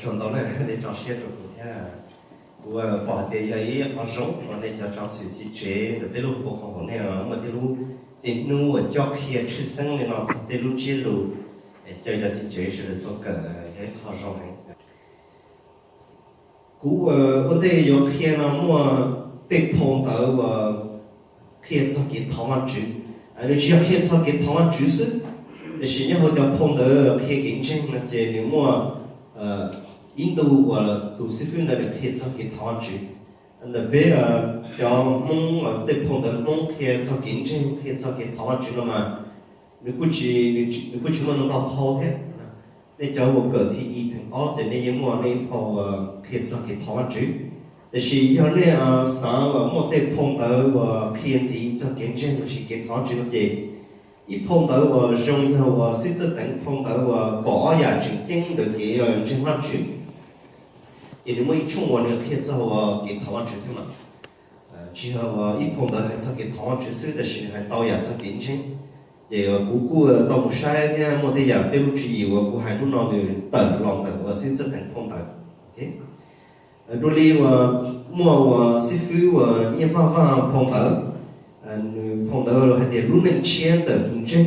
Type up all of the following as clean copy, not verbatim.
trong đó là để cho xe trong thế của bỏ tiền ấy họ giống còn để cho trong sự chỉ chế để tới lúc của họ này mà tới lúc đến nu cho khi 출생 này nó tới lúc chế lúc cho chỉ chế sự cho cả cái họ giống này cú ở đây có khi nó mua bị碰到khi cho cái thằng ăn chữ nếu chỉ khi cho cái thằng ăn chữ sự thì sẽ nhớ họ cho碰到khi竞争那这你mua印度或者都是分那个可以做给台湾去，那边叫蒙对碰到蒙可以做竞争，可以做给台湾去了嘛？你估计么能到跑的？你叫我个体一等二，这你么你跑可以做给台湾去，但是要你上么对碰到可以自己做竞争，就是给台湾去了这。一碰到用要随着等碰到高压竞争的这情况去。因为每冲我那个片子给台湾指定了，之后一碰到还做给台湾指手的时候，还导演做竞争，这个姑到木山呢，没得样，对不起，我还弄那个等浪的，我是这等碰到，OK，这里我师傅一方碰到，碰到还得路能签的竞争，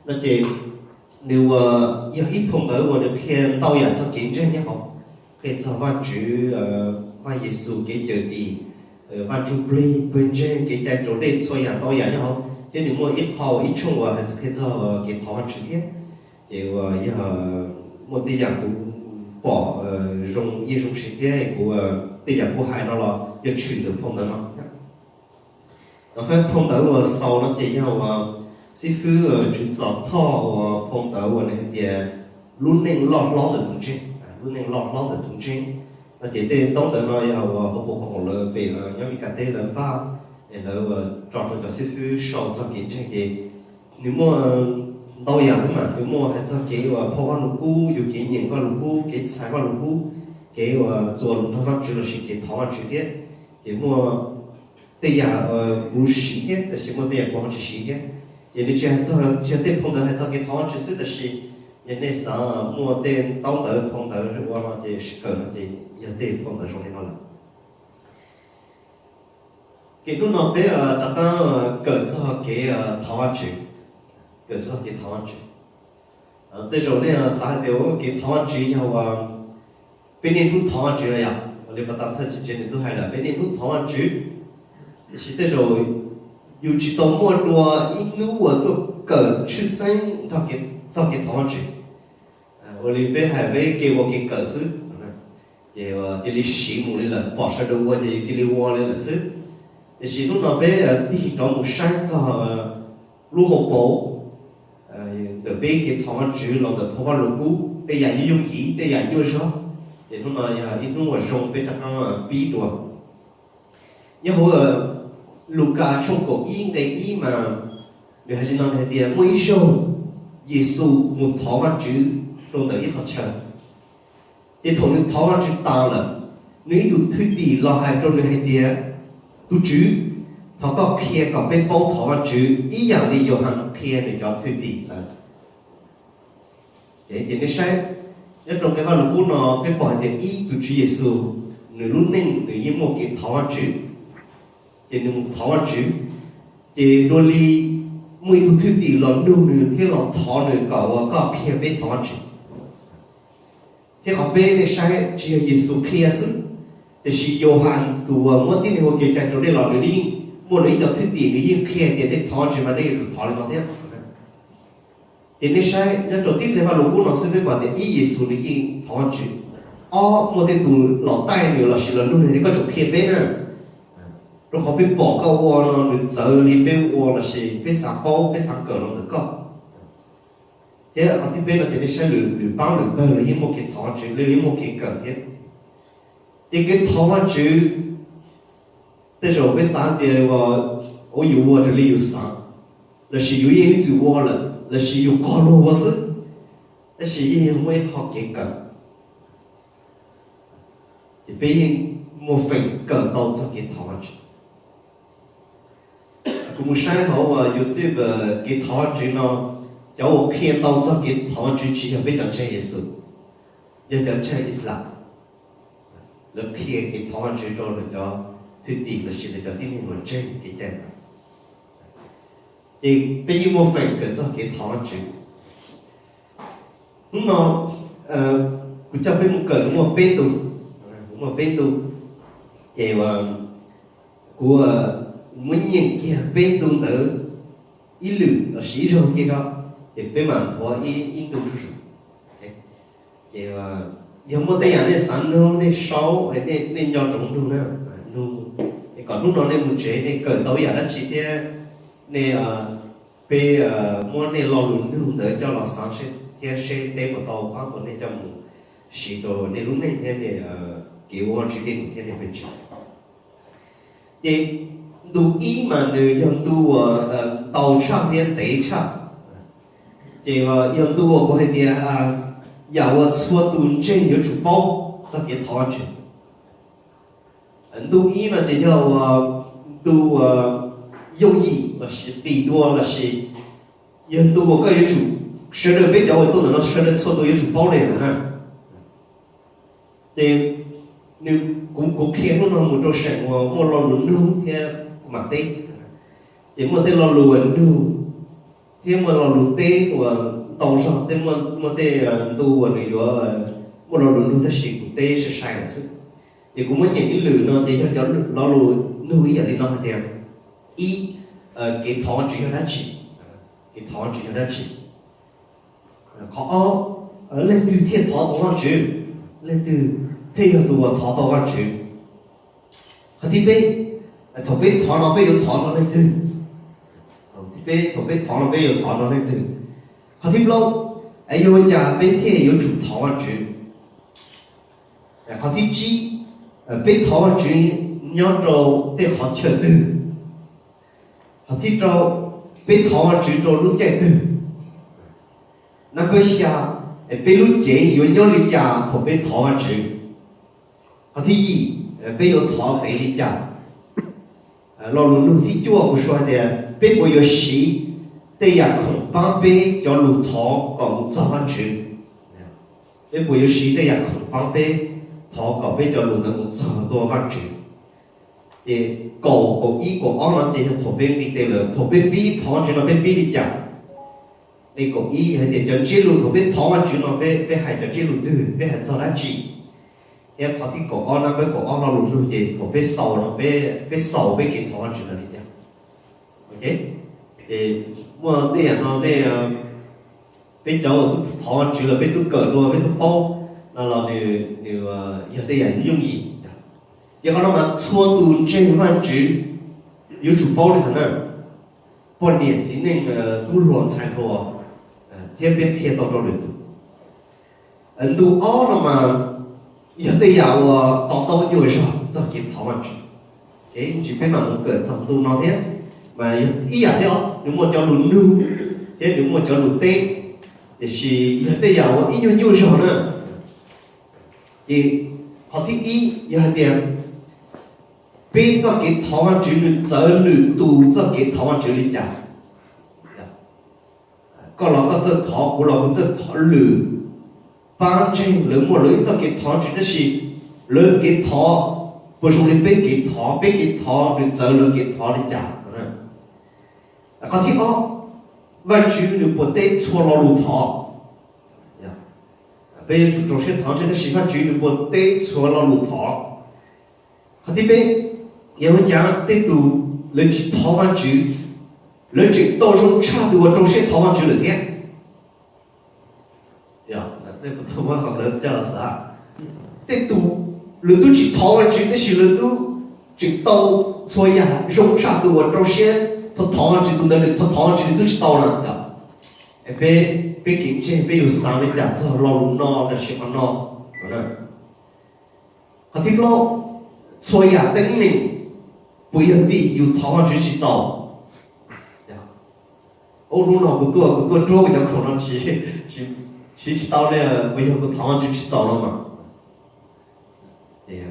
那这。nếu yêu ít phong tới của được khen tao nhận cho kiến trên nhé họ khen cho văn chữ văn Giêsu cái chữ gì văn chữ bri bên trên cái trái chỗ đây xoay nhận tao nhận nhé họ chứ nếu mua ít hậu ít chung và khen cho cái thọ văn chữ thiết thì giờ một tí dạng cũng bỏ dùng ý dùng sự thiết của tí dạng của hai nó là giờ chuyển được phong tới nó phải phong tới của sau nó chỉ nhau sư phụ chủ giáo thọ phong tạo của này thì luôn nên lo được tung trình, và chỉ tên tông tới nói là họ bộ là về nhóm cái tên là ba, để là cho sư phụ sau cho kiến trình thì nếu mà đau dạng mà nếu mà hay cho cái phô quan lục cú,有cái nhìn quan lục cú, cái sai quan lục cú, cái做龙头方只是给台湾直接，thì mà đây là不实天，但是我这也光是实天。也你只对碰到还做给台湾指数的是，也那啥莫对当头碰到我嘛这是个这也对碰到上面了。给路那边大家各自给台湾指，各自给台湾指。对手呢啥就给台湾指以后别人都台湾指了呀，我哋不当特去真的都还了，别人都台湾指，是对手。有知道么多一路我都搞出生到给找给台湾去，我里边还会给我给搞出，这里羡慕的了，八十多我这里我的了是，但是路那边地找木山子路河堡，特别给台湾去了的破坏路古，对人有意，对人有少，这路那呀一路我上被大家比多，然后lúc cả trong cổ ý cái ý mà người hay nói thì mỗi số Giêsu một thọ văn chữ trong tới ít học chân thì thọ những thọ văn chữ ta là nếu tụi thứ gì lo hay trong người hay thì tụi chữ thọ có kia có bên bao thọ văn chữ ý dạng đi vô hàng kia để cho thứ gì là để thì nó sai nhất trong cái văn lúc nó bên bỏ thì ý tụi chữ Giêsu người luôn nên người yêu một cái thọ văn chữ thì nếu thọ văn chữ thì đôi li mỗi thứ thứ gì là nô nữa thì là thọ nữa có kia bên thọ văn chữ thì họ bên này sai chỉ Giêsu kia sức thì chỉ Gioan tụ mỗi tin họ kể cho đây là người đi mỗi người cho thứ gì người yêu kia thì để thọ chữ mà đây là thọ là bao nhiêu thì này sai nhất đầu tiên thì họ lúc nó sẽ biết bảo thì ý Giêsu này kia thọ văn chữ mỗi tin tụ lọ tay nữa là chỉ là nô nữa thì có chỗ kia bên nữa rồi họ biết bỏ câu ô nó được giờ đi biết ô là gì biết sáng bao biết sáng cỡ nó được có thế ởที่bên là thì nó sẽ lừa bao lừa bơ là những một cái thọ chữ lừa những một cái cỡ thế thì cái thọ chữ thế rồi biết sáng thì ô yêu ô thì yêu sáng là chỉ yêu những chữ ô là chỉ yêu con ô sự là chỉ yêu mấy thọ cái cỡ thì bây một phần cỡ đầu cho cái thọ chữ cũng sai họ YouTube cái thọ chữ nó 叫我看到这个台湾主持人被讲成耶稣，也讲成伊斯兰，了看给台湾主做了叫推地了是了叫天天文真给这样的，也被一部分跟着给台湾主，กูจะเป็นมึงเกิดมึงเป็นตัวมึงเป็นตัวเจ้ากูมึงยังเกี่ยเป็นตัวเต๋ออีหลุเราสีเราเกี่ยจ้าเจ้าเป็นมันทัวอีตัวสุดเจ้ายังไม่ได้อย่างนี้สันนูนี่เช้านี่ยอดตรงนู้นนะนู้นก่อนนู้นเราเนี่ยมึงเจ้านี่เกิดตัวอย่างนั้นสิเนี่ยนี่เป็นมั่วนี่เราหลุดนู้นเต๋อเจ้าเราสามสิบที่เช่เต็มตัวความตัวนี้จะมึง是到那种那天的给我指定天的分支，也读伊嘛呢，用读道场的对场，这个用读我过去的要我错读真有主包，这给台湾去，读伊嘛这叫读用意那是比多那是用读我个有主，学的比较我都能够学的错都有主包来的呢。thì nếu cũng khiến nó một chỗ sẹn một lò lúa nung thì mặt tê thì một tê lò lúa nung thì một lò lúa tê của tàu sọ thì một tê tu của người đó một lò lúa nung ta chỉ cũng tê sẽ sai là sức thì cũng muốn nhận những lửa nó thì cho lò lúa nung ý ở đây nó hay tiền ý cái thọ chuyện nó chỉ cái thọ chuyện nó chỉ khó lên từ thiên thọ tổng nó chỉ lên từ thế hiện đồ thọ tàu văn chữ, thì bây thọ nó bây giờ thọ nó lên từ, thì bây thọ nó bây giờ thọ nó lên từ, thì lâu, ai yêu cha bây thế yêu chủ thọ văn chữ, thì chỉ bây thọ văn chữ nhớ trâu để họ chơi từ, thì trâu bây thọ văn chữ trâu lúc chơi từ, năm bây giờ bây lúc chơi yêu nhớ lịch cha thì bây thọ văn chữ thì bây giờ thọ để đi chả, lo luôn thì chúa cũng nói là bây giờ sĩ đây là không bằng bây cho lũ thọ còn một trăm văn chữ, bây giờ sĩ đây là không bằng bây thọ còn bây cho lũ nó một trăm多văn chữ, thì cổ ý cổ ông nói thì thọ bên đi đây là thọ bên bi thọ chữ nó bên bi đi chả, thì cổ ý hay thì cho chỉ lũ thọ bên thọ văn chữ nó bên hay cho chỉ lũ từ bên hay cho lá chỉ ya có thì cổ on nó với cổ on nó luôn luôn gì thổ bên sầu nó bên sầu bên cái thổ ăn chuyện là đi chăng, ok thì mua đây là nó đây bên cháu là thổ ăn chuyện là bên tôi cởi luôn bên tôi bao là điều giờ đây là dùng gì giờ nó mà xua tuôn trên văn chữ有主包的可能把年纪那个都乱猜透天边看到这里头都熬了嘛有的呀，我到有时候这给台湾去，这边嘛我个长度那天，嘛一样的，你莫叫轮路，你莫叫轮带，就是有的呀，我有时候呢，好的有点，被这给台湾去的走路都这给台湾去的家，个老个这逃，我老个这逃路。帮衬人莫人这给他指的是人给他，不是你被给他，你走人给他的家，个听哦，完全你不得错了路他，呀，被做些他指的是完全你不得错了路他，个听被因为讲得读人去他完全，人去到时候差多做些他完全了天，呀。那不同我好了叫啥？得读，人都去台湾去，那些人都去到所以容差多找些，他台湾去都那里，他台湾去都是到了的。被经济被有三年家子老路闹那些么闹，他听到所以等你不要地有台湾去找，欧陆闹不多做比较可能去。谁知道呢？不要个台湾就去找了嘛？对呀，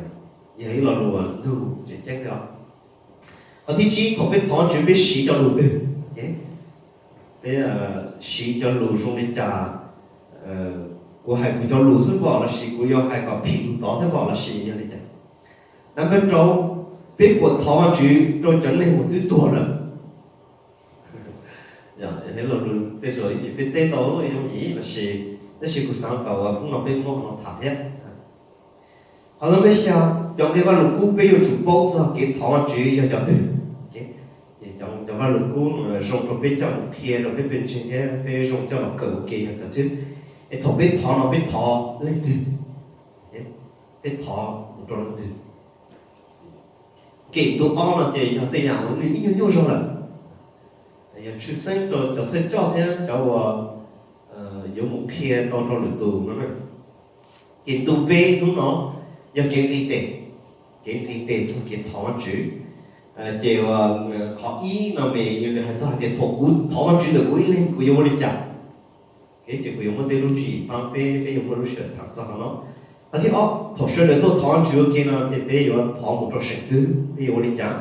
也有了路路就这个。而且只特别台湾就被洗掉路的，OK？ bé xí cho lù xong đi trà của hai của cho lù sức bỏ là xí của do hai có pin đó thế bỏ là xí như đi chả năm bên trong bé của thọ chứ rồi trở nên một thứ tuổi rồi dạ thế là bây giờ chỉ biết tên đó thôi không nghĩ là xí nó xí của sáng cầu cũng nó bên ngon nó thả hết họ nói bây giờ trong cái văn lục cũ bây giờ chụp bao giờ cái thọ chứ giờ chọn trong văn lục cũ dùng cho biết cho một kia rồi biết bên trên cái biết dùng cho nó cỡ kia là chứ cái thọ biết thọ nó biết thọ lên từ biết thọ một trò lên từ cái đồ ăn là gì họ tiền nhà nó nghĩ nhiều rồi là giờ出生就推照片叫我有một kia到trong lửa tù nó này cái tù bê đúng nó giờ cái tệ trong cái thọ chữ chiều khó ý nó mày yêu là cho cái thuộc thọ chữ được quý lên quý yêu đi chả cái chỉ quý yêu một tên lúc chỉ bằng bê yêu một lúc sửa thằng cho nó thì thuộc sửa được tôi thọ chữ kia nó thì bê yêu thọ một trò sạch tư bê yêu đi chả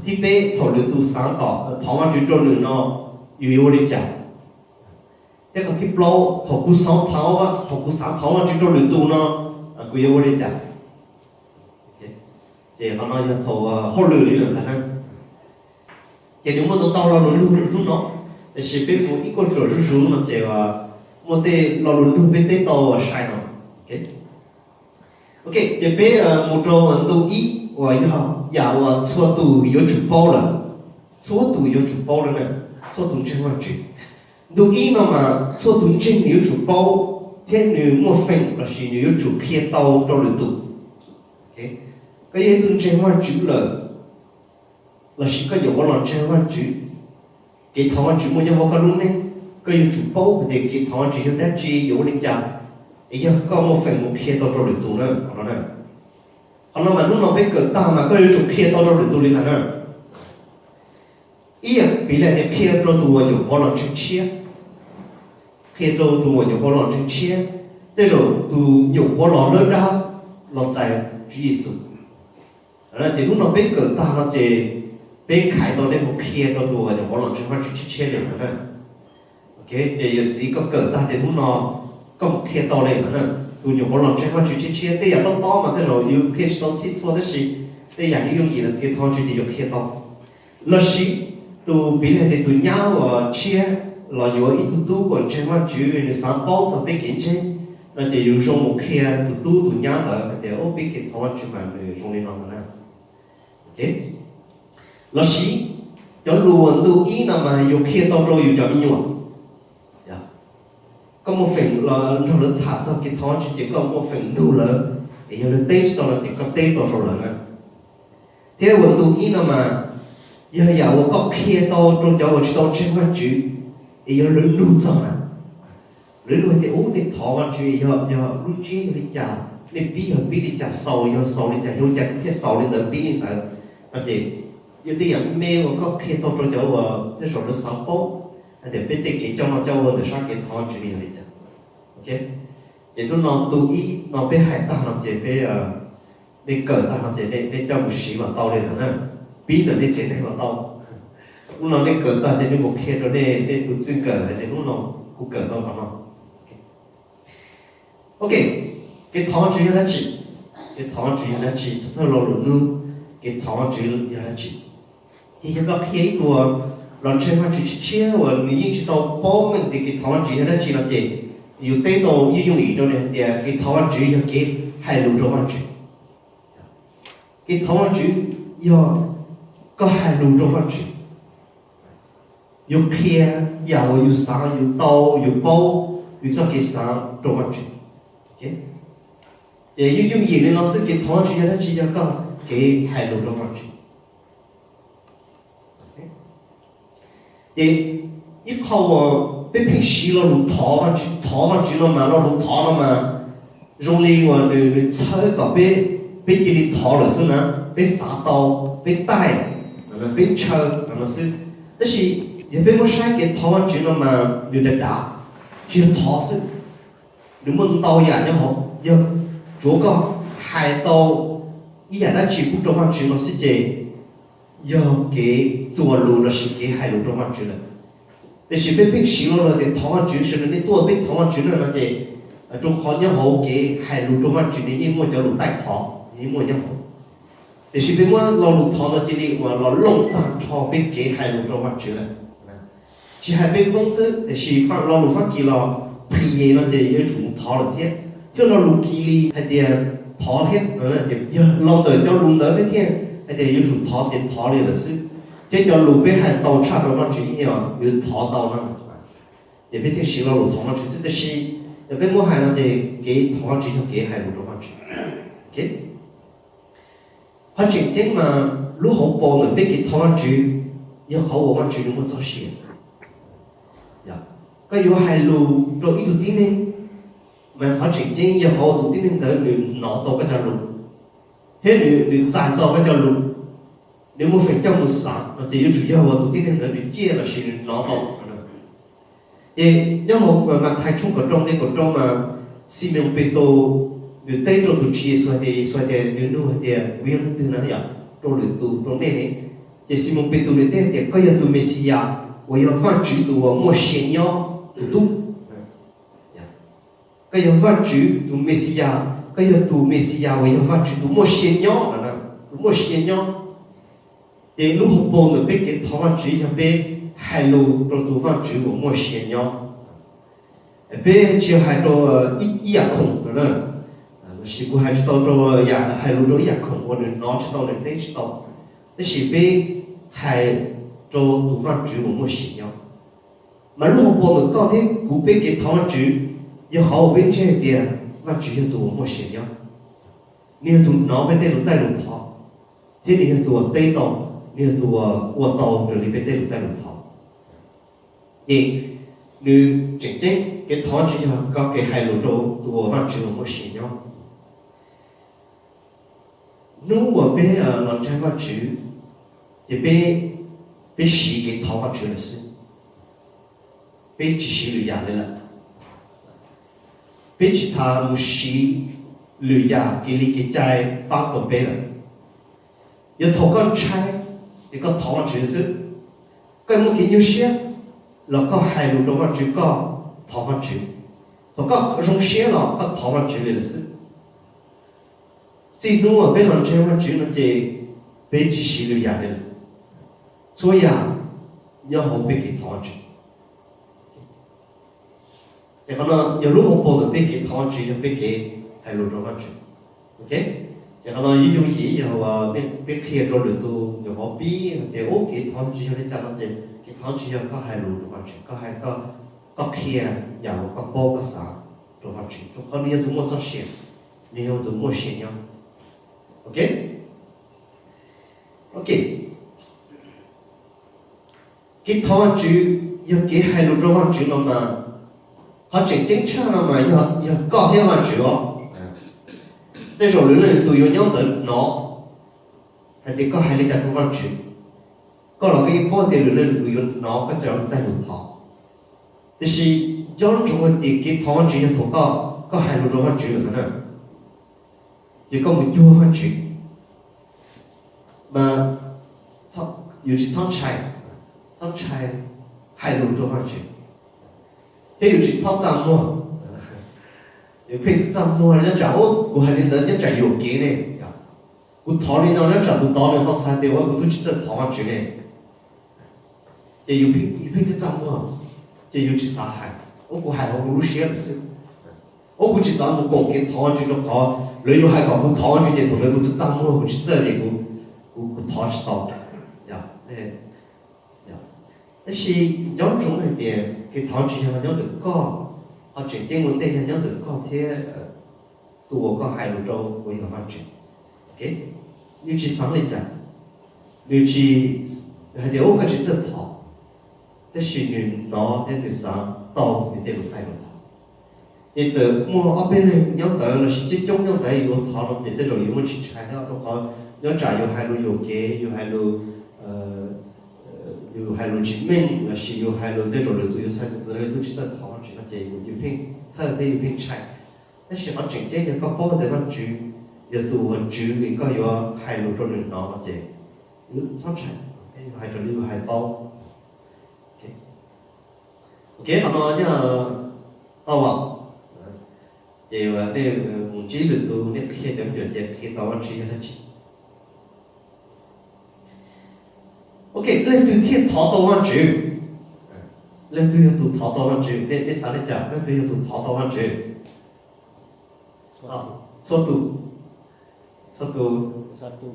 thì bê thọ lửa tù sáng tỏ thọ chữ trong lửa nó yêu đi chả thế còn thì lâu thọ cú sáng thọ chữ trong lửa tù nó quý yêu đi chả thì họ nói thầu hô lử đi lử là năng thì đúng một tàu lo luôn nó thì chỉ biết một ít con rồi rú nó chỉ một tê lo luôn bên tê tàu sai nó ok chỉ biết một trò tàu ý và giờ xua tù yếu chụp bao là xua tù yếu chụp bao rồi nè xua tù chân hoa chữ tàu ý mà xua tù chân yếu chụp bao thế nếu một phần là chỉ yếu chụp kia tàu trong lửa tù ok cái gì cũng chơi hoa chữ là chỉ có nhiều con chơi hoa chữ cái thằng hoa chữ mua cho họ có luôn đấy cái gì chụp bao thì cái thằng hoa chữ nó đã chỉ yếu lên chả ý giờ có một phần một kia tao cho được tụ nữa nó này họ nói mà lúc nào biết cỡ ta mà cái gì chụp kia tao cho được tụ lên thằng nữa ý là bị lại cái kia cho tụ nhiều con chơi chia kia cho tụ nhiều con chơi chia thế rồi tụ nhiều con lớn ra nó dài chữ Giêsu là thì lúc nào biết cỡ ta nó chỉ biết khai đó đến một kia cho tụi nó có lòng chơi phát triển chia liền nữa ok thì giờ chỉ có cỡ ta thì lúc nào có một kia to lên nữa tụi nó có lòng chơi phát triển chia đây là to mà thế rồi yêu kia to xí xua đấy gì đây là những gì là kia to chỉ yêu kia to là gì tụi bị lại thì tụi nhau chia là yêu ít tụi còn chơi phát triển để sáng bao giờ biết kiến chơi là chỉ yêu dùng một kia tụi nhau đó thì ô biết kia to chỉ mà dùng lên nó nữa ok là gì cho luôn tu ý nào mà yêu kia tao rồi yêu cho mình nhiều có một phần là nó được thả cho cái thon chỉ có một phần đủ lớn để yêu được tết tao là chỉ có tết tao rồi nữa thế là tu ý nào mà giờ có kia tao trong cháu chỉ tao trên văn chữ yêu lớn đủ cho nè lớn đủ thì uống để thọ văn chữ yêu lúc chi đi chào để bí đi chào sầu đi chào yêu chào cái sầu đi tới bí đi tới thì như thếอย่างแม่ก็เคยต้อง做咗ที่ส่วนเราสัมปแต่เดี๋ยวไปติดกี่จ้องเราเจ้าเดี๋ยวสักกี่ทอนจะมีอะไรจ้ะโอเคอย่างนู้นนอนตัวอีนอนไปหายตาเราเจ็บไปในเกิดตาเราเจ็บในเจ้าบุษีเราเตาเลยนะปีเดี๋ยวในเจ็บในเราเตานู้นนอนในเกิดตาเจ็บในบุคคลเราในตัวจึงเกิดในนู้นนอนกูเกิดตอนฝันนอนโอเคcáiทอนจะยังไงจีcáiทอนจะยังไงจีถ้าเราหลุดนู้cái thọ chữ giờ là chữ thì cái khi của lần chơi hoa chữ chia và người dân chỉ tao bố mình thì cái thọ chữ là chữ là gì nhiều tế đồ như dùng ý đâu này thì cái thọ chữ là cái hai lũ trong hoa chữ cái thọ chữ giờ có hai lũ trong hoa chữ yêu kia giàu yêu sáng yêu tao yêu bao yêu cho cái sáng trong hoa chữ ok thì như dùng gì nên nó sẽ cái thọ chữ là chữ là có cái hai lỗ trong mặt thì ít khâu biết平时了路头发只了嘛，了路头了嘛，容易我你车个被这里头了是呢，被杀到被带，被车那是，但是也被我晒给头发只了嘛，有点大，只有头是，你们导演也好，要做个海刀。ý là đã chỉ bút trong văn chữ nó sẽ chế do cái chùa lù là sự cái hai lù trong văn chữ là แต่สิเป็นสิ่งเราแต่ท้องจืดสิ่งนี้ตัวเป็นท้องจืดนั่นเองจงขอเนี่ยเขาเกย์ให้รู้ตัวจืดนี้ยิ่งมันจะรู้ใต้ท้องยิ่งมันยังแต่สิเป็นว่าเรารู้ท้องเราจะเรียกว่าเราลงตามท้องเป็นเกย์ให้รู้ตัวจืดเลยchỉ hai bên công sự thì chỉ phát lo lục phát kỳ lo phi nó chỉ yêu chủ thọ là thiết chứ lo lục kỳ hay thì thọ hết nữa là thì lo tới cho lục tới với thiên hay thì yêu chủ thọ thì thọ liền là sự chứ cho lục bên hai tàu chạm vào văn chữ nhiều yêu thọ tàu nó thì bên thiên chỉ lo lục thọ nó chỉ là chỉ bên mua hai nó thì cái thọ chỉ cho cái hai lục văn chữ ok phát triển thế mà lúc họ bỏ nữa bên cái thọ văn chữ yêu họ bỏ văn chữ nó muốn cho xịn có yêu hai lù rồi ít được tiếng lên mà phát triển trên yêu họ được tiếng lên tới nếu nó to cái cho lù thế nếu dài to cái cho lù nếu một phần trăm một sáng nó chỉ yêu chủ yếu họ được tiếng lên tới nếu chia là chỉ nó to thì nếu mà thay chung của trong mà Simon Petro nếu tay trong thủ chia xoay thì nếu nu thì viên từ nó vậy trong luyện tu trong này thì Simon Petro nếu tay thì có yêu tu Messia 我要万主读我莫显妖读，个要万主读梅西亚，个要读梅西亚，我要万主读莫显妖，啊那读莫显妖。แต่ลูกของโปนเนี่ยเป็นเกตทวัน主要เป็น海路ตัว读万主我莫显妖，เป็น就海ตัว一亚空的呢，是古海到ตัว亚海路ตัว亚空，我哋拿知道咧，得知道，那是เป็น海。cho tụ văn chữ một mối xỉ nhau mà lúc họ bỏ được có thế cũng biết cái thao văn chữ giờ họ bên trên tiền văn chữ cho tụ một mối xỉ nhau nếu tụ nó bên đây lúc tay lúc thọ thế nếu tụ tay tàu nếu tụ qua tàu rồi bên đây lúc tay lúc thọ thì nếu chính cái thao văn chữ cho có cái hai lúc cho tụ văn chữ một mối xỉ nhau nếu mà bên làm trái văn chữ thì bên被洗给桃花去了是，被只洗绿牙来了，被其他木洗绿牙给你给在八个杯了，有头个拆一个桃花去是，个木给有些，แล้วก็海路的话就个桃花去，头个用些了个桃花去了是，这弄啊被人这样去了的，被只洗绿牙来了。所以啊，要好俾佢躺住。就可能有如何幫到俾佢躺住，就俾佢係落咗翻住。OK，就可能呢種嘢又話俾佢咗嚟到又可比，但係屋企躺住有啲就嗰隻，佢躺住又個係落咗翻住，個係個佢又個波個啥落翻住，就可能有到冇執線，你有到冇線樣。OK。cái thọ chữ yêu cái hai lục trong văn chữ nó mà họ chính xác nó mà yêu có theo văn chữ đó, thế rồi lên tụi yêu nhau tới nó, hay thì có hai lục trong văn chữ, có là cái bao tiền lên tụi yêu nó cái trong tay lục thọ, thế thì trong cái thọ văn chữ yêu thọ có hai lục trong văn chữ nữa nè, chỉ có một chua văn chữ, mà yêu chỉ sáng trái sáng trái hai lục trong văn chữ, thế yêu chỉ sáng trăng mua, yêu phê trăng mua nó trả ô, của hai linh đó nó trả yêu kế này, của thọ linh nó trả tụi đó nó họ sai tiêu, của tôi chỉ trả thọ văn chữ này, thế yêu phê trăng mua, thế yêu chỉ sáng hai, ô của hai họ cũng lúc xưa sự, ô của chỉ sáng một công cái thọ văn chữ trong họ, lấy yêu hai cái của thọ văn chữ thì thằng lấy của chỉ trăng mua, của chỉ trả thì của thọ chỉ tao, này. Thế thì giống chúng này thì cái thọ chỉ họ nhớ được có, họ chuyển tiền vấn đề nhớ được có thế tụ có hai lỗ trâu với họ phát triển, ok? Nếu chỉ sáng lên chẳng, nếu chỉ hai điều cái chỉ rất thọ, thế thì nếu nó thế nếu sáng tàu thì thế lúc tay lúc thọ. Thì giờ mua ở bên này nhớ tới là chỉ trong nhớ tới yêu thọ nó thì thế rồi yêu muốn chỉ trái theo trong họ nhớ trả yêu hai lỗ yêu kế yêu hai lỗ有海路chứng minh là chỉ有海路这种人都有三个都都是在台湾去那这有片菜的有片菜，但是我真正有个包在那煮，有都我煮一个有海路做人拿那这有炒菜，有海做有海包，OK， ok họ nói nhá tao bảo vậy mà nếu muốn chỉ được tu nếu khi chấm dứt thì khi tao ăn chỉ là chỉ ok lên từ thiên thọ tao ăn chỉ lên từ tu thọ tao ăn chỉ lên sáng lên chả lên từ tu thọ tao ăn chỉ số tu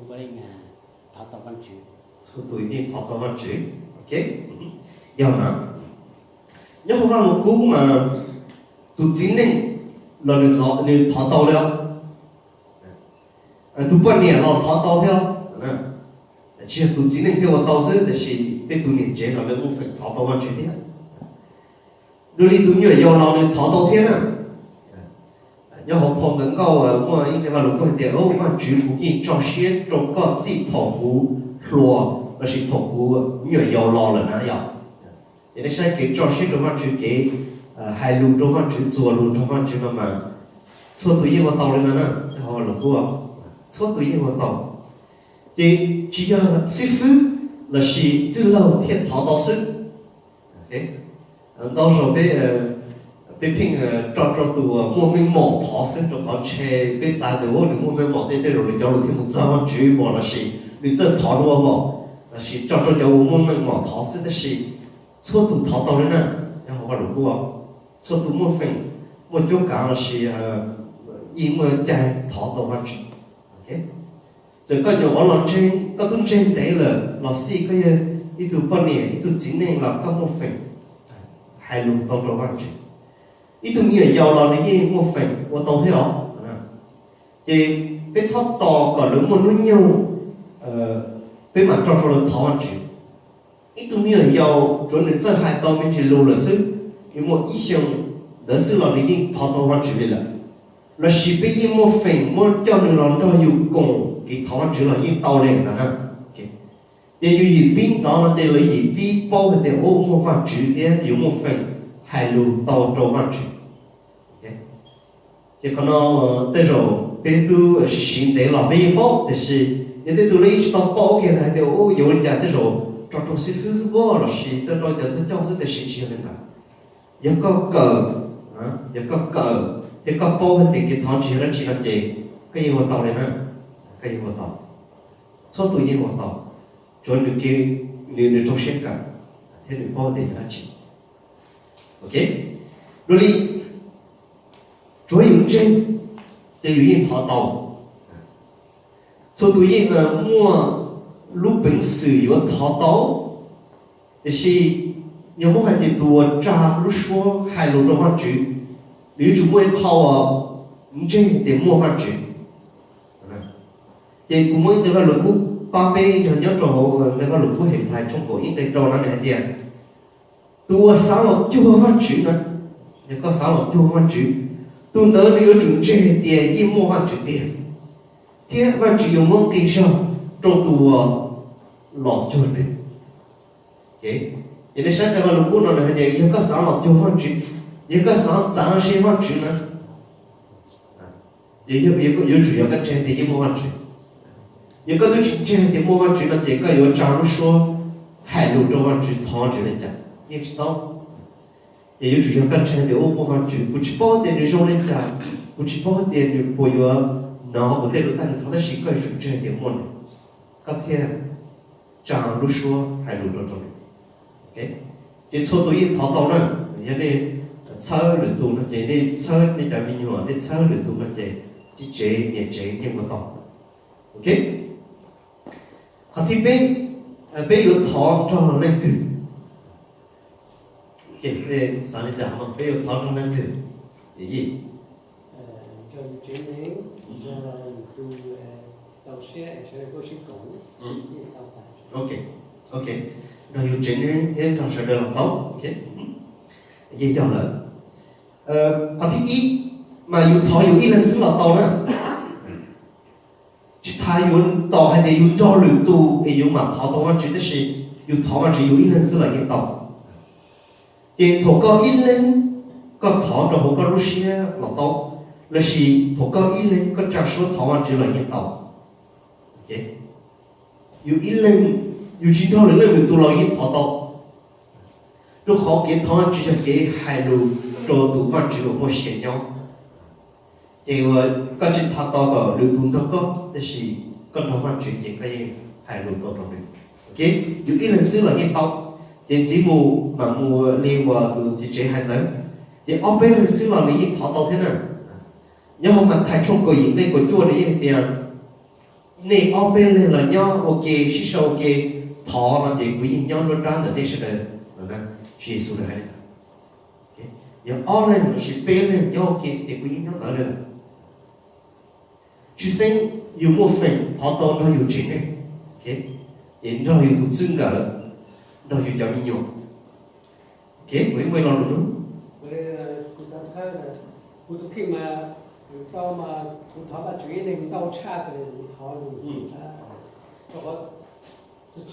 có đây là thọ tao ăn chỉ số tu yên thọ tao ăn chỉ ok giờ nào nhớ hôm nay một cú mà tu chính định là được thọ tao rồi tu bận niệm là thọ tao theo chỉ tu chính định theo tao sẽ là chỉ để tu niệm chế là không phải thọ tao ăn chỉ thế đôi khi tu nhiều yêu là được thọ tao thế nè nhớ học phong gần cao mà应该ว่า如果点哦嘛主福音照些中个自头骨落那是头骨nhiều yêu lo là nó yêu vậy nên sai cái trò chuyện đó văn chữ cái hai lũ đó văn chữ chùa lũ đó văn chữ mà số tuổi yên vào tàu lên nè họ là của số tuổi yên vào tàu thì chỉ là sư phụ là chỉ từ lâu thiên thảo đạo sư ok到时候被聘照tu莫名毛桃生就好吃被啥的我你莫名毛的这种你叫你听不着văn chữ mà là chỉ你这桃的我là chỉ照叫我莫名毛桃生的是错读淘到了呢，然后我如果错读莫分，我就讲的是英文在淘到完成 ，OK， 这个有我老真，个都真对了，老师个一度半年，一度今年了个莫分，还录到到完成，一度没有要了的也莫分，我到了，即被操到个人莫论用，被满照出了淘完成。ít tu nhiều yêu cho nên rất hai tao mình chỉ lưu là sự nhưng mà ý想đó sự là những thọ tao văn chữ là chỉ biết những một phần một cho nên là cho yêu cùng cái thọ văn chữ là những tao lên đó nè để yêu gì biến giáo là chỉ là gì biến bao cái điều ô một văn chữ thế yêu một phần hai lưu tao cho văn chữ chỉ còn nó tới rồi bên tu xin để là bên bao thì是也得读了一直到包给来的哦有人家tới rồi cho trong sư phụ sư bố là sĩ cho cho thầy giáo sư để sĩ chia lên cả, giờ có cờ, giờ có bao thì cái thằng chỉ là chỉ là gì, cái gì mà tàu này nè, cái gì mà tàu, số tuổi gì mà tàu, cho nên cái người trong sinh cả, thế nên bao thì là chỉ, ok, rồi đi, chủ yếu trên, thì yếu thọ tàu, số tuổi gì là mua lúc bình sử dụng thọ tao thì nhiều mối hay thì tua cha lúc số hai lúc đó văn chữ nếu chúng mới thao trên để mua văn chữ thì cũng mới từ là lúc ba bê nhớ trò từ là lúc hiện tại trong cổ những cái trò nó này tiền tua sáu là chưa văn chữ nữa thì có sáu là chưa văn chữ tu tới nếu chúng trên tiền im mua văn chữ tiền thế văn chữ dùng món kỳ sao trong tua lọt cho đi, ok, vậy nên sáng nay lúc đó là gì, có sáng lọt cho văn chữ, có sáng giảng sĩ văn chữ nữa, vậy có chủ yếu cái trên thì mua văn chữ, có tôi chỉ trên thì mua văn chữ là chỉ có yếu trang lúc số hai lúc trong văn chữ thọ chữ lên chẳng, như thế đó, vậy chủ yếu cái trên thì mua văn chữ, cũng chỉ bao tiền để dùng lên chẳng, cũng chỉ bao tiền để bồi nó có thể lúc ta được thọ được sĩ có chủ trên thì mua này, các thế trang lúc số hai lúc trong ok, chỉ số tuổi thọ tao nữa, vậy nên sau luyện tu nó chỉ nên sau nên trả mình nhiều nên sau luyện tu nó chỉ chế nhưng mà tao, ok, còn thì bây giờ thọ cho lên từ, ok, để sáng nay trả mà bây giờ thọ cho lên từ, gì? Cho chế nén, cho tu tàu xe có sinh cũ, ok, rồi yêu chính nên thế trong sự đời lòng tốt, ok, vậy cho là, còn thứ ý mà yêu thọ yêu ý lần xứ là tàu nữa, chỉ thay yêu tàu hay để yêu cho luyện tu, yêu mà thọ tàu anh chỉ là gì, yêu thọ anh chỉ yêu ý lần xứ là yêu tàu, thì thọ có ý lên, có thọ rồi họ có lúc xưa là tàu, là gì thọ có ý lên có trang số thọ anh chỉ là yêu tàu. Ok, yêu ý lên, yêu chỉ thao lên mình tu lo yêu thọ tao, rồi họ cái thằng chỉ cho cái hai lù rồi tụ văn chỉ một xe nhau thì có trên tháp to có lưu thông đó có để gì con thằng văn chỉ cái hai lù to trong đấy ok dù ít lần xưa là nghe tao thì chỉ mà mua liên vào từ chỉ chế hai tới thì ở bên lần xưa là lý thọ tao thế nào nhưng mà mình thấy trong cái gì đây có chua đấy gì tiền này ở bên là nhau ok chỉ sau ok thọ là chỉ quý nhau luôn ra là đây sẽ là nè chỉ số là hai đấy giờ ở đây là chỉ bên là nhau ok thì quý nhau tới rồi chỉ sinh yêu một phần thọ tao nó yêu chính này ok thì nó yêu tụt xương cả nó yêu cho mình nhiều ok mới lo được đúng với cụ sáng sai là cụ tụ khi mà tao mà cụ thọ là chuyện này tao cha cái cụ thọ luôn có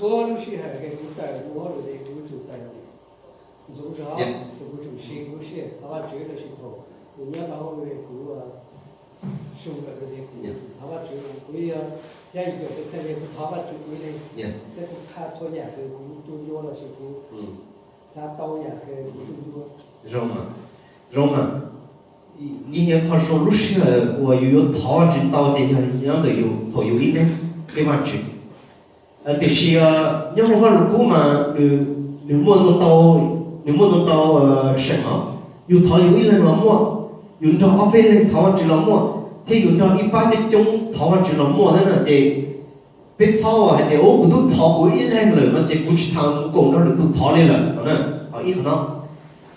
số lúc xí hay cái cụ tài cụ họ rồi cụ chủ tài dùng sao cụ chủ xí cụ xí thọ là chuyện là xí thọ cụ nhớ bảo về cụ sung cái gì thọ là chuyện cụ ya 이거 cái cụ thọ là chuyện này cái cụ khá số nhà cái cụ tu vô là xí cụ sa tao nhà cái cụ tu vô Roma你也他说路是我有讨知道的样的有头有一点对吧子就是要我发如果嘛你摸弄到什么有头有一人了么用到二百人讨知了么他用到100的种讨知了么的呢这别吵啊还得我都讨过一人了那这过去他们讲到都讨来了呢一可能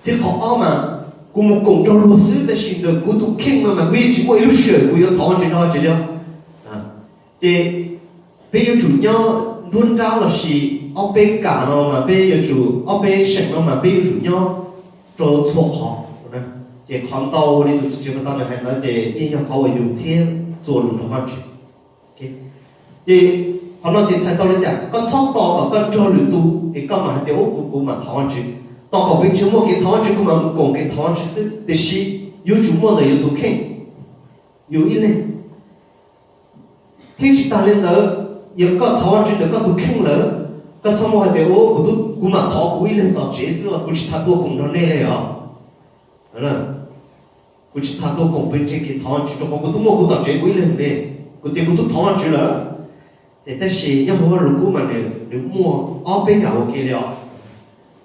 这好傲嘛กูมาคงจะรู้สึกแต่สิ่งเดียวกูถูกเข่งมากูยังชิมวยรู้เชื่อกูยังท้องจริงท้องจริงแล้วแต่ไปอยู่จุดเนี้ยรุ่นเจ้าเราสิเอาไปกาเนาะมาไปอยู่จุดเอาไปเสกเนาะมาไปอยู่จุดเนี้ยจะชั่วเขานะแต่ความโตนี่ตัวจริงๆมันต้องเป็นอะไรแต่ยิ่งเขาอยู่ที่做ลุงท้องจริงโอเคแต่พอเราจะใช้ตัวนี้จ้ะก็ชอบต่อกับก็จะหลุดตู้ไอ้ก็มาเดี๋ยวกูมาท้องจริง到后边周末给台湾这个嘛，讲给台湾只是，但是有周末的有都看，有一类，天气大了的，有个台湾这个都看了，个周末还得我都古嘛淘古一类到这次了，估计他多工作累了啊，估计他多工本这给台湾这种我都没顾到这个一类的，我对我都台湾这了，但是要我如果嘛的，你摸二百家我给了。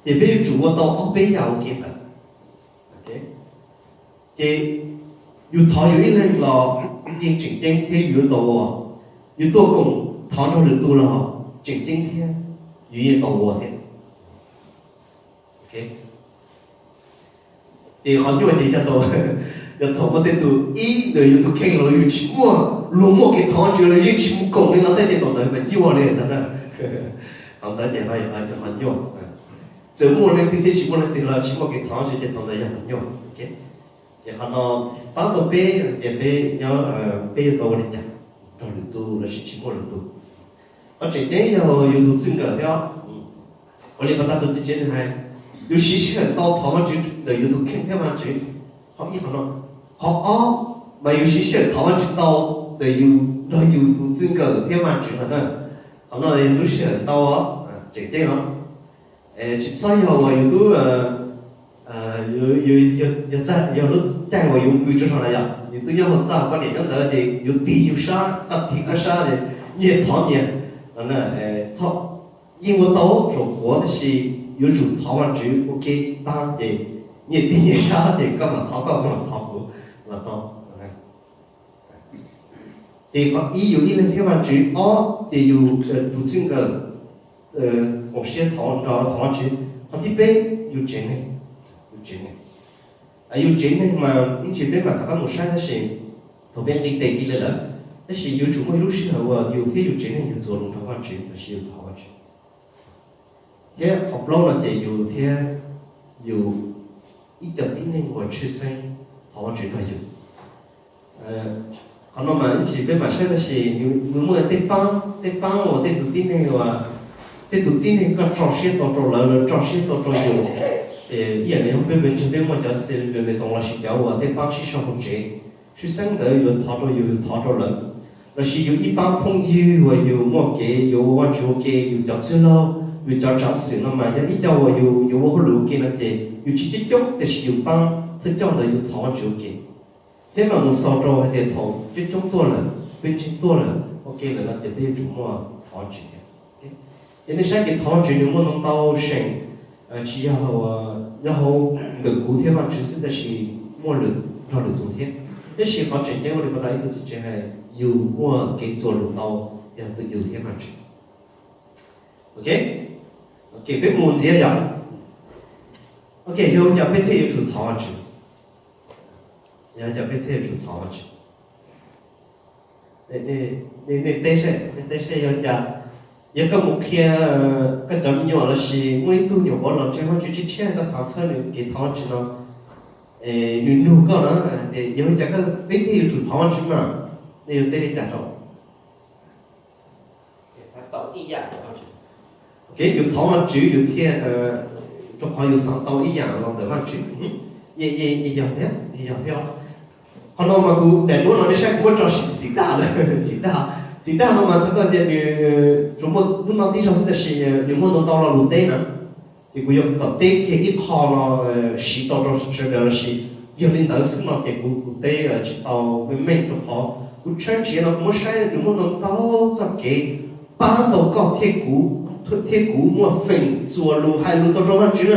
thì bây giờ chủ tàu ông bây giờ ok thật, ok, thì dù thọ dù ít lên là những chính tranh thế dù tàu dù tôi cũng thọ nó được tu là chính tranh thế dù tàu thế, ok, thì họ như vậy thì cho tôi, giờ thọ có thể tu ít rồi dù tu khen rồi dù chỉ mua luôn mua cái thọ chưa rồi chỉ mua cùng nên nó thấy thì tàu này mình yêu này thật là, không thấy chỉ nói họ yêu giờ mua lên thì chỉ mua lên thì là chỉ mua cái thằng chỉ thằng này là nhiều, ok, chỉ họ nó bán đồ bé, để bé nhớ bé đồ này chả, rồi tu là chỉ mua được tu, ở trên thế giờ tu chân cái đó, ở đây bắt đầu tu chân này,有些很到台湾就的有都看台湾就，họ ít họ mà有些台湾就到的有tu chân cái台湾就là họ nói有些很到trên thế không chỉ sau họ yêu tu yêu cha yêu lúc cha họ yêu quý cho này à yêu tu yêu họ cha quan điểm đó là gì yêu tì yêu sa thịt sa thì nhiều thọ nhiều là sau yêu một tàu rồi của thì yêu chủ thọ hoàn chữ ok đang thì nhiều tì nhiều sa thì các bạn thọ các bạn thọ của là to thì có yêu lên theo hoàn chữ thì yêu tu chứng cái một些台湾区，他这边有钱呢，有钱呢嘛，因这边嘛，他们晒的是，后边你带进来了，但是有什么路时候啊，有天有钱呢就做龙台湾区，还是有台湾区，也好不了就有天有一点点呢我出生台湾区都有，可能嘛，这边嘛晒的是有么地方我得读点呢话。thế tụi tin này có trò xe tàu là trò xe tàu nhiều hiện nay hôm bên trên bên mà cho xe về mấy dòng là xe kéo và thế bác sĩ sau không chế suy sáng tới rồi thọ trò lớn là sử dụng ít bác phong yêu và yêu một cái yêu quan chủ cái yêu cho chưa lâu vì cho chẳng sự nó mà ít cho yêu vô lũ kia là thì yêu chỉ chốc thì yêu băng thứ cho là yêu thọ chịu kia thế mà một sau rồi thì thọ chỉ chốc tua là bên trên tua là ok là thì bây giờ chúng mua thọ chịu thế nên sáng cái thọ chịu nếu muốn nông tàu sinh chỉ hậu được cụ thể mà chỉ là chỉ mua được cho được cụ thể thế chỉ phát triển cái này bắt đầu thì chỉ là yêu mua cái做được tàu để được yêu thế mà chỉ ok ok biết muốn gì vậy ok yêu cho biết thế yêu chủ thọ chịu cho biết thế chủ thọ chịu nên đây sẽ yêu cho有个目标，个叫鸟了是每度鸟包了，这块就之前个上车呢给他知道，你路高了，因为这个本地有住他知嘛，你有带你驾照。三到一样，OK， 有他知有天中华有上到一样了的话知，也要的，也要的。可能嘛，古但路上的山古找是大的，是大。chỉ ra nó mà sẽ có chuyện chúng một lúc nào tí sau sẽ là những món đồ tao là lụt tết nữa thì cũng dùng tập tết cái ít kho nó xí tao cho sẽ được xí giờ lên tới sức nó thì cũng tết chỉ tao với mình cũng khó cũng chân chỉ nó muốn sai những món đồ tao cho cái ban đầu có thiết cũ mua phình chùa lù hay lù tao cho văn chứ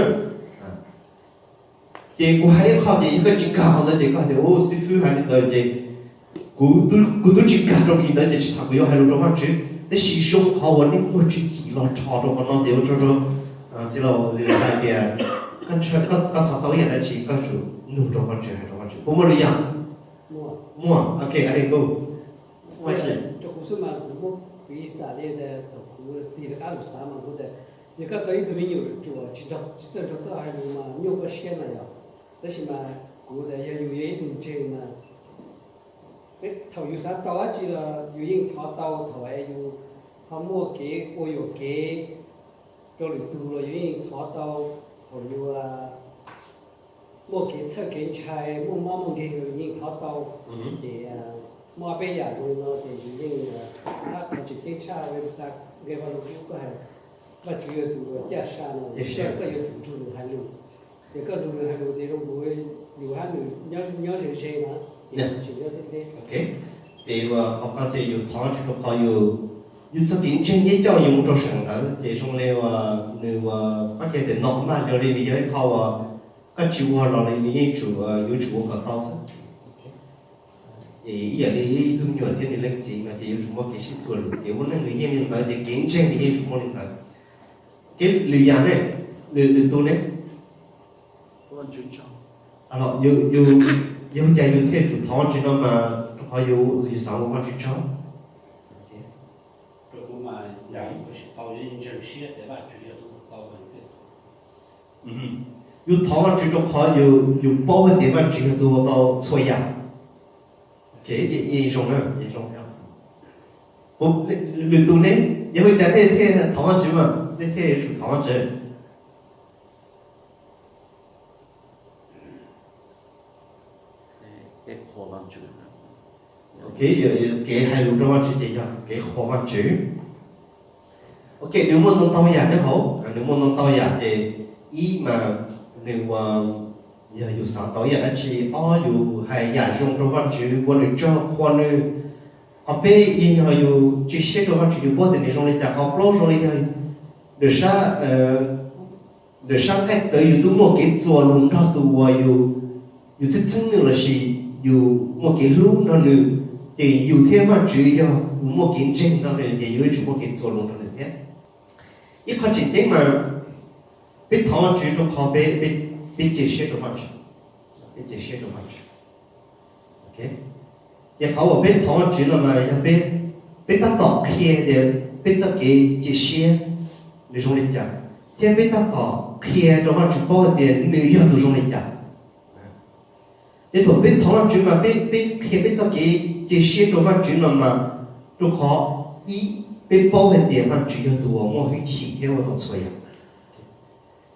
thì cũng hay kho thì cái chỉ cao nó chỉ có thì ô sư phụ hay là gì cú tôi chỉ cả trong khi đó chỉ thằng yêu hay lúc đó chứ để sử dụng họ vẫn nên mua chỉ lo cho trong nó thì cho chỉ là cái tiền cái sao tao hiện tại chỉ có chủ nụ trong quan chuyện hay trong quan chuyện bố mua gì à mua ok anh đi go mua gì cho cú số mà cú mua cái sản phẩm để cú đi được cái sản phẩm của đấy những cái đấy tụi mình nhiều chủ chỉ cho cái hay mà nhiều cái xe này à đó là mà cú đấy nhiều cái đồng chơi mà cái thầu yêu sản tàu chỉ là yêu những thọ tàu thầu ấy yêu họ mua cái ô yêu cái rồi từ rồi yêu những thọ tàu rồi yêu mua cái sợi cái chai mua cái những thọ tàu thì mua bây giờ rồi nó thì những các chỉ cái chai với các cái vào lúc có hay và chủ yếu từ giá sang nó sẽ có yêu chủ chủ hay luôn thì có chủ hay luôn thì lúc buổi yêu hay luôn nhớ gì nữa ok thì họ có thể dùng thọ cho họ dùng cho kiến trên cái cho dùng cho sản phẩm thì xong nếu phát triển đến nó mà rồi thì bây giờ họ các chủ họ là những chủ có tao thôi thì giờ đi tôi nhớ thêm những lịch gì mà thì chúng ta cái sự做了thì muốn người hiện hiện tại thì kiến trên thì chúng ta hiện tại cái lười già này lười tôi này alors yêu cha yêu thiên chủ thọ chỉ nó mà họ yêu sáng quan chỉ cháu rồi cũng mà giải của sự tàu yên chân xe để bạn chủ yếu tàu về yêu thọ chỉ trong họ yêu bao nhiêu địa phương chỉ yêu tàu xoay ya cái gì xong nữa theo bố luyện tu này yêu cha thế thọ chỉ mà thế chủ thọ chỉ cái hai lúc đó chỉ là cái khó văn chữ ok nếu muốn nông tàu giả thế hậu nếu muốn nông tàu giả thì ý mà nếu giờ dù sáng tàu giả chỉ dù hay giả dùng trong văn chữ quan được cho quan được họ bé ý họ dù chỉ xét trong văn chữ dù bớt thì trong này giả họ lâu trong này để sang cách tới dù tôi một cái chùa luôn đó tôi dù chất chân nữa là gì dù một cái lúc nó nữa thì dù thêm mà chỉ cho một cái chân nó nữa thì dù chúng một cái做luôn nó nữa thế ít khó chịu thế mà biết thọ chỉ cho họ biết chia sẻ cho họ biết chia sẻ cho họ ok thì họ biết thọ chỉ là mà biết ta tỏ kia để biết cho cái chia sẻ để trong lịch trả thì biết ta tỏ kia cho họ chỉ bao tiền nữ yêu trong lịch trả để thuộc biết thằng chuyện mà biết khi biết cho cái sẻ cho văn chuyện mà cho họ biết bao nhiêu tiền văn chuyện cho tôi mua hơi chỉ theo tôi xoay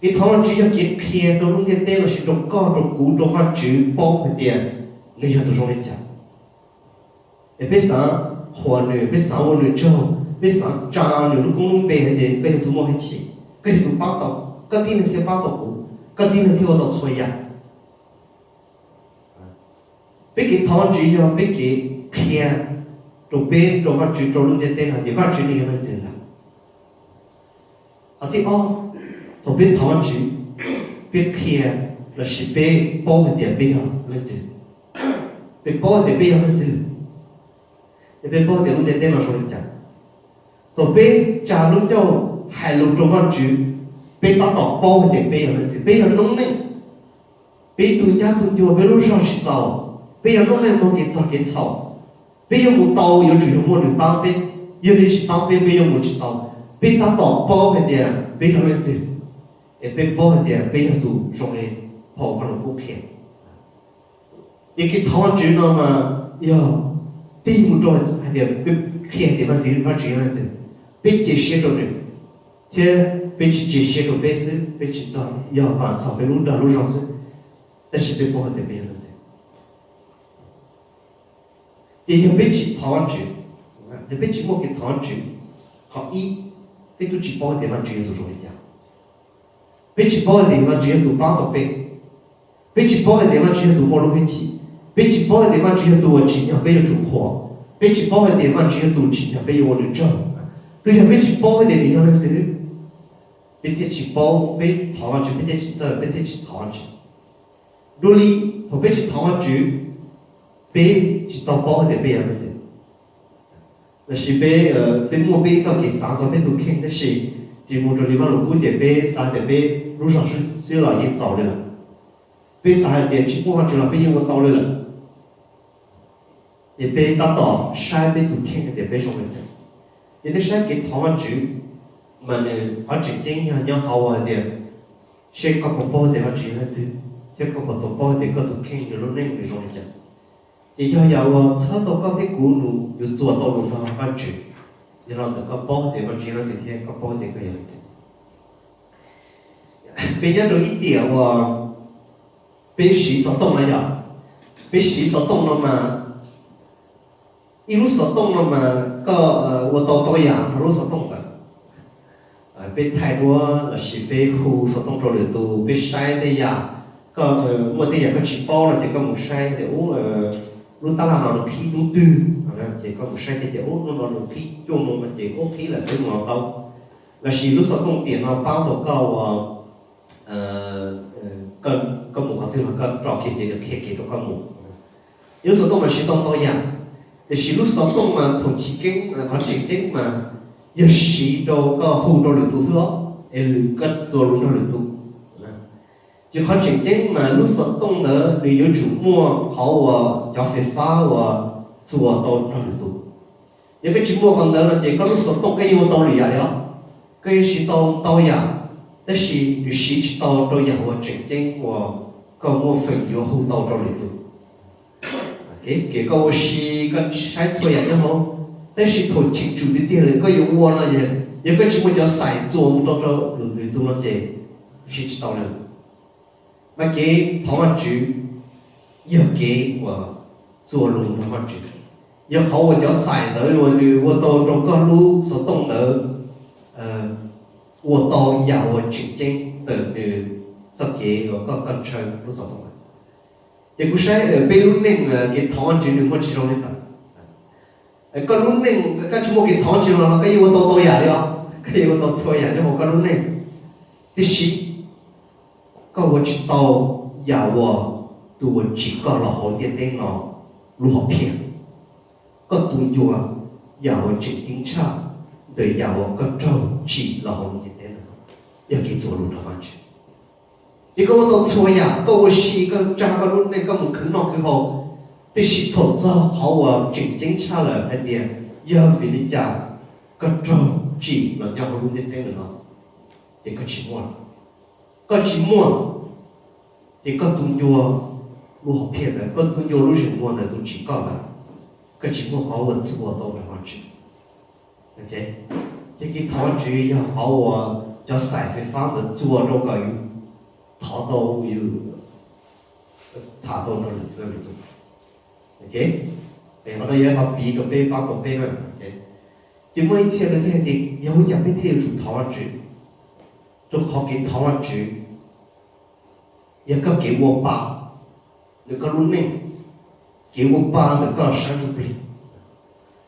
cái thằng chuyện cho cái khi cho lúc cái tên là sự trong cao trong cũ trong văn chuyện bao nhiêu tiền người yêu tôi trong lịch trả để biết sáng người biết sáng người cho biết sáng cha người lúc cũng bé thì bây giờ tôi mua hơi chỉ cái tụ bao tàu cái tin là theo bao tàu cũ cái tin là theo tàu xoay ya biết cái thằng chỉ cho biết cái kia rồi biết rồi phát triển rồi luôn tên là gì phát triển nhiều hơn tiền là ở thì rồi biết thằng chỉ biết kia là chỉ biết bao cái tiền bây giờ lên tiền biết bao tiền bây giờ lên tiền biết bao tiền luôn tên là số lượng chẳng rồi biết trả luôn cho hai lúc rồi phát triển biết ta đọc bao cái tiền bây giờ lên tiền bây giờ nông này biết tụi nhà tụi chúa biết lúc sao chỉ giàu bây giờ lúc này một cái草bây giờ một tàu有主要một đường帮边因为是帮边bây giờ một chiếc tàu bây ta đọc bao cái tiền bây giờ lên tiền bây bao cái tiền bây giờ tụ xong rồi họ phải làm cụ thể những cái thằng chữ nó mà giờ đi một rồi hay là bây khi thì mà đi phát triển lên tiền bây chỉ写着呢thế bây chỉ写着bây是bây chỉ到要把草被路上是但是被包的bây giờ lên tiền thì giờ biết chỉ thằng chữ thì biết chỉ một cái thằng chữ họ ý biết tu chỉ bao thì văn chữ tu rồi đấy biết chỉ bao thì văn chữ tu bao tập biết chỉ bao thì văn chữ tu bao lúc hết biết chỉ bao thì văn chữ tu我只要被主活biết chỉ bao thì văn chữ tu只要被我的正对呀biết chỉ bao thì你要能得biết chỉ bao biết thằng chữ biết chỉ giờ biết chỉ thằng chữ rồi thì biết chỉ thằng chữ bé chỉ tao bao thì bé là gì là chỉ bé mua bé cho cái sáng cho bé tụ khen đó là chỉ mua cho đi vào lúc thì bé sáng thì bé lúc sáng是là yên早的了bé sáng thì chỉ mua cho là bé yên到了thì bé达到晒bé tụ khen thì bé xong rồi thì nó sẽ cái thằng văn chữ mà phát triển chính nhau hậu thì sẽ có một bao thì phát triển lên từ chứ có một tổ bao thì có tụ khen được lúc này mới xong rồi thì do giàu sau đó có thể cũ nụ được做到luôn đó phát triển thì nó có bao thì phát triển nó thì thế có bao thì cái gì bây giờ rồi ít điểm被洗手动了呀被洗手动了嘛一路手动了嘛个我都养路手动的被太多了是被呼手动着了都被晒的呀个我的呀个chỉ bao là chỉ có một sai thì lúc ta làm nó được khí đúng tư chỉ có một sai thì nó được khí chung mà chỉ có khí là cái ngọn đâu là chỉ lúc sau công tiền nó bao thổ cầu cần có một khoản tiền là cần trọ kia thì được khi cho con một nếu sau công mà chỉ tông to nhà thì chỉ lúc sau công mà thổ chỉ kinh khoản chính chính mà giờ chỉ đâu có hù đâu được tu sửa cất rồi luôn đâu được tu chỉ khoản chính chính mà lúc sau công đó thì有主mua họ cho phê phá và chùa đâu đâu được tu những cái chủ mua còn đó là chỉ có lúc sau công cái yêu đâu là gì đó cái chỉ đâu nhà但是你实际到都有我真正我跟我朋友好到这里头，OK， 个我是个晒错呀也好，但是头清楚的点个有我那也，有个什么叫晒做我到这里头了这，是知道了。那给台湾主要给我做龙台湾主，也好我叫晒的我到这个路所动的，我到要我真正的这个我个跟车路所动的，也不是被路宁给台湾主你我知道的，个路宁个什么给台湾主了，个我到呀了，个我到错呀，你我个路宁，第十，个我知道要我对我几个老好点电脑如何骗，个动作要我真正差。对呀，我个周期老红一点了，要给做路的方式。一个我到错呀，个我是一个扎个路那个门口那个好，但是投资好我真正差了一点，要为你家个周期了要路一点了，一个期末，个期末，一个动作路好骗的，个动作路人我呢都知道了，个期末好我做到的方式。OK， 这个台湾主要好我叫晒非方的做这个有淘到有查到那里头 ，OK， 然后呢也把笔都背包都背了 ，OK， 就每一次的天地，也会讲被贴住台湾主，就靠给台湾局，也个给我爸，那个路内，给我爸那个山竹里，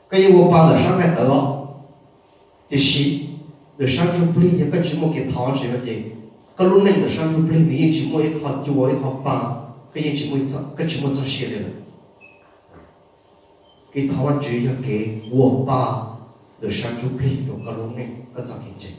给我爸的上海得，就是那山竹里也个节目给台湾局那些，个路内的山竹里，你节目一靠就我一靠爸，个节目怎写的了？给台湾局要给我爸的山竹里有个路内个咋给讲？